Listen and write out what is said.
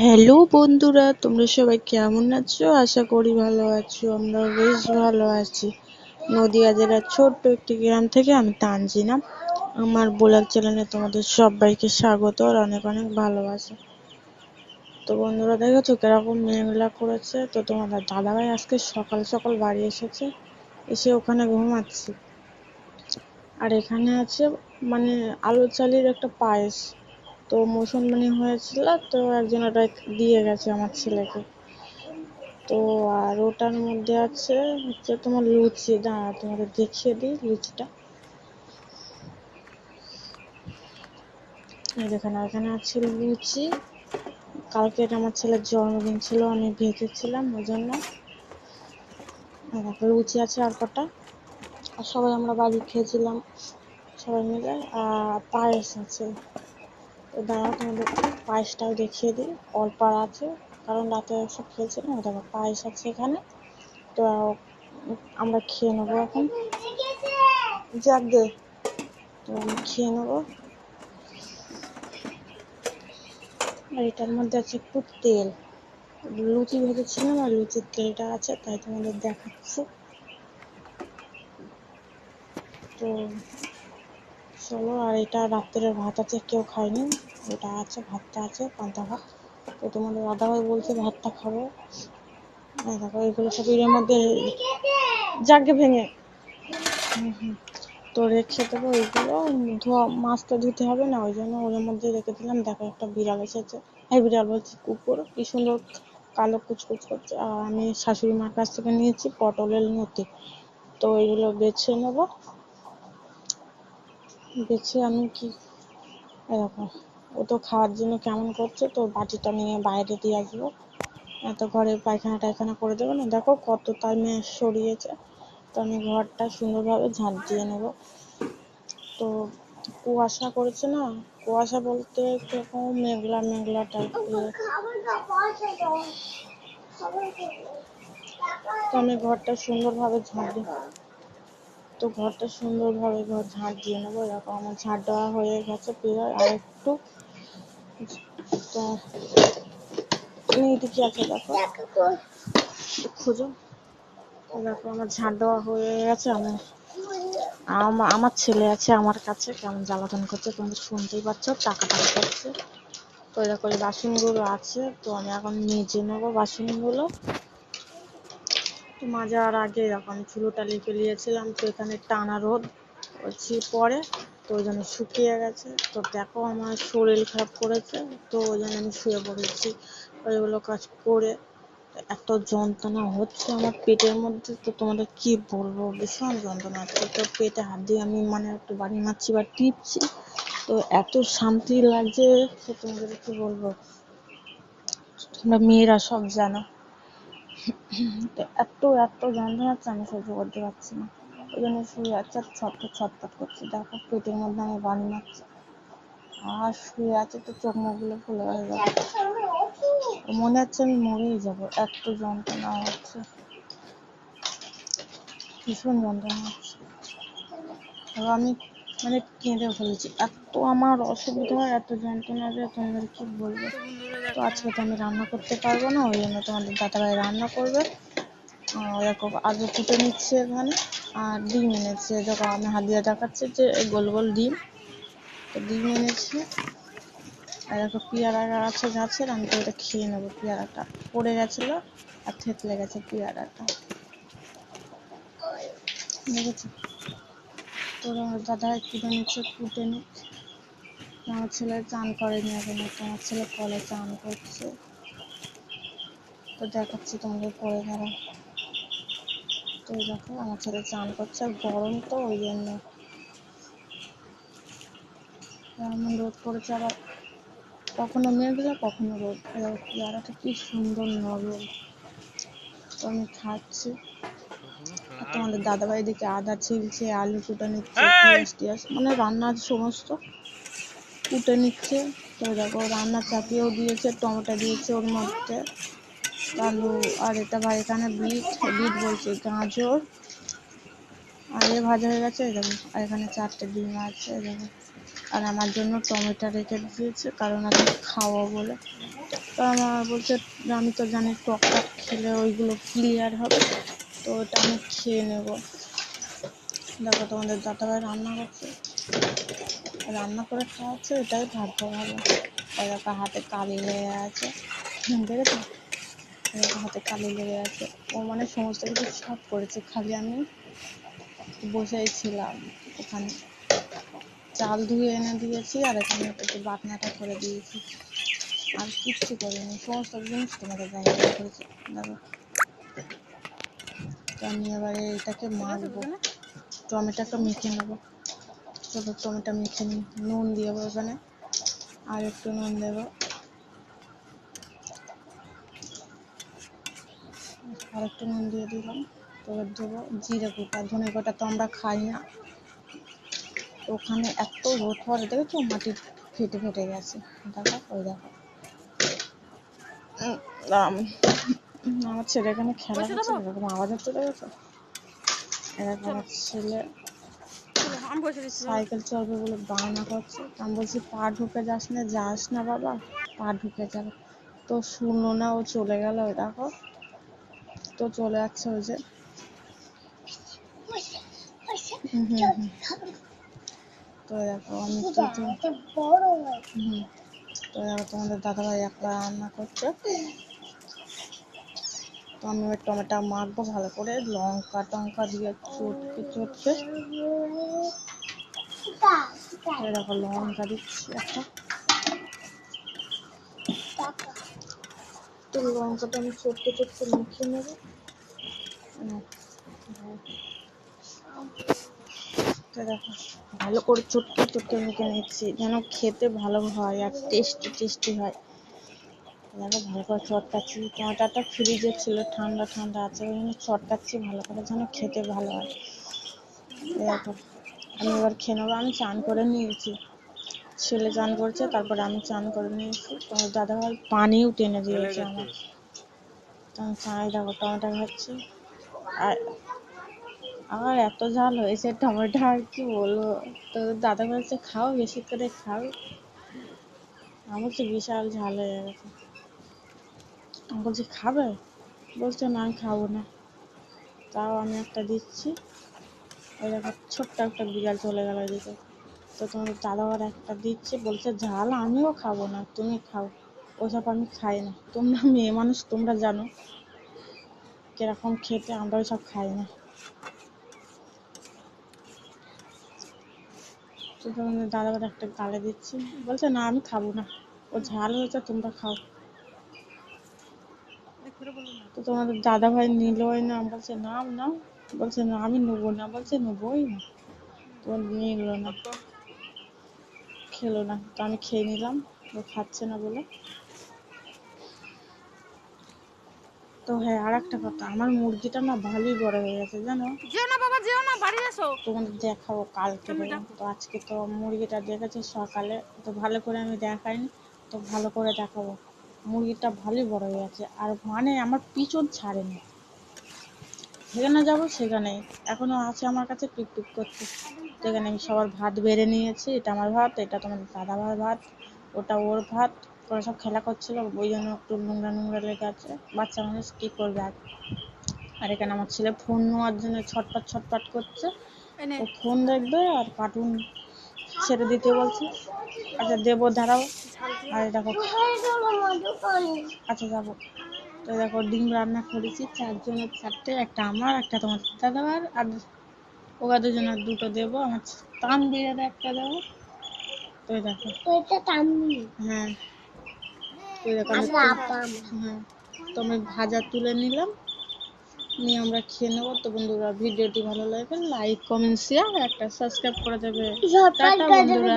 Hello বন্ধুরা, তোমরা সবাই কেমন আছো? আশা করি ভালো আছো। আমরা বেশ ভালো আছি। নদিয়া জেলার ছোট্ট একটি গ্রাম থেকে আমি তানজিনা। আমার ব্লগ চ্যানেলে তোমাদের সবাইকে স্বাগত আর অনেক অনেক ভালোবাসা। তো বন্ধুরা, দেখেছো কিরকম মেঘলা করেছে? তো তোমাদের দাদাভাই আজকে সকাল সকাল বাড়ি এসেছে, এসে ওখানে ঘুমাচ্ছে। আর এখানে আছে মানে আলু চালের একটা পায়েস। তো মুসলমানি হয়েছিল, তো একজন ওটা দিয়ে গেছে আমার ছেলেকে। তো আর ওটার মধ্যে আছে হচ্ছে তোমার লুচি। দাঁড়া, তোমাদের দেখিয়ে দিই লুচিটা। এই দেখো না, এখানে আছে লুচি। কালকে আমার ছেলের জন্মদিন ছিল, আমি ভেজেছিলাম ওই জন্য। লুচি আছে আর কটা। আর সবাই আমরা বাড়ি খেয়েছিলাম সবাই মিলে। আর পায়েস আছে। তো দাঁড়াও, তোমাদের পায়েসটাও দেখিয়ে দিই। অল্প আছে, কারণ রাতে সব খেয়েছিলাম। দেখো পায়েস আছে এখানে। তো আমরা খেয়ে নেবো এখন। যাক দে, তো আমি খেয়ে নেবো। আর এটার মধ্যে আছে একটু তেল। লুচি ভেজেছিলাম আর লুচির তেলটা আছে, তাই তোমাদের দেখাচ্ছি। তো চলো। আর এটা রাত্রের ভাত আছে, কেউ খায়নি। ওটা আছে, ভাতটা আছে, পান্তা ভাত। তো তোমাদের দাদাভাই বলছে ভাতটা খাবো। দেখো এগুলো সব এর মধ্যে জাগে ভেঙে তো রেখে দেবো। ওইগুলো ধোয়া, মাছটা ধুতে হবে না, ওই জন্য ওর মধ্যে রেখে দিলাম। দেখো একটা বিড়াল এসেছে। হ্যাঁ, বিড়াল বলছি, কুকুর। কি সুন্দর কালো কুচকুচ করছে। আর আমি শাশুড়ি মার কাছ থেকে নিয়েছি পটলের লতি। তো এগুলো বেছে নেব। বেছে আমি কি এরকম, ও তো খাওয়ার জন্য কেমন করছে, তো বাটিটা নিয়ে বাইরে দিয়ে আসবো। এত ঘরে পায়খানা টায়খানা করে দেবো না। দেখো কত তার মেয়ে সরিয়েছে। তো আমি ঘরটা সুন্দরভাবে ঝাঁট দিয়ে নেব। তো কুয়াশা করেছে না, কুয়াশা বলতে কিরকম মেঘলা মেঘলা টাইপের। তো আমি ঘরটা সুন্দরভাবে ঝাঁট দিই। তো ঘরটা সুন্দরভাবে ঝাঁট দিয়ে নেবো। এরকম আমার ঝাঁট দেওয়া হয়ে গেছে প্রায়। আর একটু তো এইদিকে আছে, দেখো খুঁজো। দেখো আমার ঝাঁট দেওয়া হয়ে গেছে। আমার ছেলে আছে আমার কাছে, কেমন জ্বালাতন করছে তোমরা শুনতেই পাচ্ছ, টাকা করছে। তো এরকম বাসনগুলো আছে, তো আমি এখন মেজে নেবো বাসনগুলো। তো মাজার আগে এরকম চুলোটা লিখে নিয়েছিলাম, তো এখানে টানা রোদ হচ্ছে পরে, তো ওই জন্য শুকিয়ে গেছে। তো দেখো আমার শরীর খারাপ করেছে, তো ওই জন্য আমি শুয়ে পড়েছি ওইগুলো কাজ করে। এত যন্ত্রণা হচ্ছে আমার পেটের মধ্যে, তো তোমাদের কি বলবো, ভীষণ যন্ত্রণা হচ্ছে। তো পেটে হাত দিয়ে আমি মানে একটু বাড়ি মারছি বা টিপছি, তো এত শান্তি লাগছে, তো তোমাদের কি বলবো, তোমরা মেয়েরা সব জানো। তো এত এত যন্ত্রণা হচ্ছে, আমি সহ্য করতে পারছি না। ওই জন্য শুয়ে আছে, ছটফট ছটফট করছে। দেখো পেটের মধ্যে আমি বাড়ি মারছি আর শুয়ে আছে, তো চোখ মুখগুলো ফুলে হয়ে যাবে। মনে হচ্ছে আমি মরেই যাবো, এত যন্ত্রণা হচ্ছে, ভীষণ যন্ত্রণা হচ্ছে। এবার আমি মানে কেঁদে ফেলেছি, এত আমার অসুবিধা হয়, এত যন্ত্রণা যে তোমাদের কি বলবো। তো আজকে তো আমি রান্না করতে পারবো না, ওই জন্য তোমাদের দাদাভাই রান্না করবে। দেখো আলু কুটে নিচ্ছে এখানে, আর ডিম এনেছে। দেখো আমি হাত দিয়ে দেখাচ্ছি যে গোল গোল ডিম। তো ডিম এনেছে। আর দেখো পেয়ারা আছে গাছের, আমি তো এটা খেয়ে নেবো। পেয়ারাটা পড়ে গেছিলো আর থেতলে গেছে পেয়ারাটা, দেখেছো? তো দাদা কুটে নিচ্ছে, কুটে নিচ্ছে। আমার ছেলে চান করেনি এখনো, তো আমার ছেলে কলে চান করছে। তো দেখাচ্ছি তোমাদের পরে ধরো। তো দেখো আমার ছেলে চান করছে, আর গরম তো ওই জন্য এমন রোদ পড়েছে। আবার কখনো মেঘলা কখনো রোদ। পেয়ারাটা কি সুন্দর নরম। তো আমি খাচ্ছি। তোমাদের দাদাভাই দিকে আদা ছিলছে, আলু কুটে নিচ্ছে, পেঁয়াজ টিয়াজ মানে রান্নার সমস্ত কুটে নিচ্ছে। তো দেখো রান্না চাপিয়েও দিয়েছে, টমেটো দিয়েছে ওর মধ্যে, আলু। আর এটা ভাই এখানে বিট বিট বলছে গাজর, আর এ ভাজা হয়ে গেছে। দেখো আর এখানে 4টে ডিম আছে। দেখো আর আমার জন্য টমেটো রেখে দিয়েছে, কারণ আমি খাওয়া বলে। তো আমার বলছে আমি তো জানি টকটা খেলে ওইগুলো ক্লিয়ার হবে, তো ওটা আমি খেয়ে নেব। দেখো তোমাদের দাদাভাই রান্না করছে, রান্না করে খাওয়াচ্ছে, এটাই ভাগ্য ভালো। ওই দেখো হাতে কালি লেগে আছে, দেখেছো? দেখো হাতে কালি লেগে আছে। ও মানে সমস্ত কিছু সব করেছে, খালি আমি বসেই ছিলাম ওখানে। চাল ধুয়ে এনে দিয়েছি আর এখানে একটু বাটনাটা করে দিয়েছি, আর কিচ্ছু করিনি। সমস্ত জিনিস তোমাদের জায়গায় করেছি। দেখো, তো আমি এবারে এটাকে মাখবো, টমেটোকে মেখে নেবো। চলো টমেটো মেখে নিই। নুন দিয়ে দেবো এখানে, আর একটু নুন দেবো, আর একটু নুন দিয়ে দিলাম। এবার দেবো জিরে গোটা, ধনে গোটা তো আমরা খাই না। ওখানে এত রোদ পড়ে, দেখেছো মাটি ফেটে ফেটে গেছে। দেখো ওই দেখো, আমার ছেলে এখানে খেলা করছে, এরকম আওয়াজ হচ্ছে, দেখেছো? এরকম আমার ছেলে সাইকেল চলবে বলে বায়না করছে। আমি বলছি পা ঢুকে যাস না বাবা, পা ঢুকে যাবে। তো শুনলো না, ও চলে গেল। ওই দেখো, তো চলে যাচ্ছে ওই যে। তো দেখো আমি তো তো দেখো তোমাদের দাদাভাই একলা রান্না করছে। তো আমি ওই টমেটো মাখবো ভালো করে, লঙ্কা টঙ্কা দিয়ে চটকে। দেখো লঙ্কা দিচ্ছি একটা, তো লঙ্কাটা আমি চটকে মেখে নেবো। তো দেখো ভালো করে চটকে মেখে নিচ্ছি, যেন খেতে ভালো হয় আর টেস্টি হয়। দেখো ভালো করে চটকাচ্ছি, টমেটোটা ফ্রিজে ছিল, ঠান্ডা আছে, ওই জন্য চটকাচ্ছি ভালো করে, যেন খেতে ভালো হয়। দেখো আমি এবার খেয়ে নেবো। আমি চান করে নিয়েছি, ছেলে চান করছে, তারপরে আমি চান করে নিয়েছি। তোমার দাদাভাই পানিও টেনে দিয়েছে আমার। তো আমি চাই, দেখো টমেটো খাচ্ছি। আর এত ঝাল হয়েছে টমেটো, আর কি বলবো। তো দাদা বলছে খাও, বেশি করে খাও। আমার বলছে বিশাল ঝাল হয়ে গেছে। আমি বলছি খাবে, বলছে না আমি খাবো না। তাও আমি একটা দিচ্ছি। ওই দেখো ছোট্ট একটা বিড়াল চলে গেল এদিকে। তো তোমাদের দাদাবার একটা দিচ্ছে, বলছে ঝাল আমিও খাবো না, তুমি খাও। ওসব আমি খাই না, তোমরা মেয়ে মানুষ, তোমরা জানো কিরকম খেতে, আমরা ওইসব খাই না। তো তোমাদের দাদাবার একটা গালে দিচ্ছি, বলছে না আমি খাবো না, ও ঝাল হয়েছে, তোমরা খাও। তো তোমাদের দাদা ভাই নিলই না, বলছে নাও, বলছে না আমি নেবো না, বলছে নেবোই না। তো নিলো না, খেলো না। তো আমি খেয়ে নিলাম, ও খাচ্ছে না বলে। তো হ্যাঁ, আর একটা কথা, আমার মুরগিটা না ভালোই বড় হয়ে গেছে, জানো? যেও না বাবা, যেও না, বাড়ি এসো, তোমাদের দেখাবো কালকে। তো আজকে তো মুরগিটা দেখেছো সকালে, তো ভালো করে আমি দেখাইনি, তো ভালো করে দেখাবো। মুরগিটা ভালোই বড় হয়ে গেছে, আর মানে আমার পিছন ছাড়েনি, যেখানে যাবো সেখানে এখনো আছে আমার কাছে টুকটুক করছে। তো এখানে আমি সবার ভাত বেড়ে নিয়েছি, এটা আমার ভাত, এটা তোমার দাদা ভাইয়ের ভাত, ওটা ওর ভাত। ওরা সব খেলা করছিল, ওই জন্য একটু নোংরা লেগে আছে, বাচ্চা মানুষ কি করবে। আর এখানে আমার ছেলে ফোন নেওয়ার জন্য ছটপট করছে, ও ফোন দেখবে আর কার্টুন ছেড়ে দিতে বলছে। আচ্ছা দেবো, দাঁড়াও। আর দেখো, আচ্ছা যাবো। তো দেখো ডিম রান্না করেছি, 4 জনের 4টে, একটা আমার, একটা তোমার দাদাবার, আর ওরা দুজনের 2টো দেবো, আমার তানবীরের একটা দেবো। তো দেখো হ্যাঁ, তো দেখো হ্যাঁ, তো আমি ভাজা তুলে নিলাম, নিয়ে আমরা খেয়ে নেবো। তো বন্ধুরা ভিডিওটি ভালো লাগে লাইক কমেন্ট শেয়ার একটা সাবস্ক্রাইব করে দেবে। টাটা বন্ধুরা।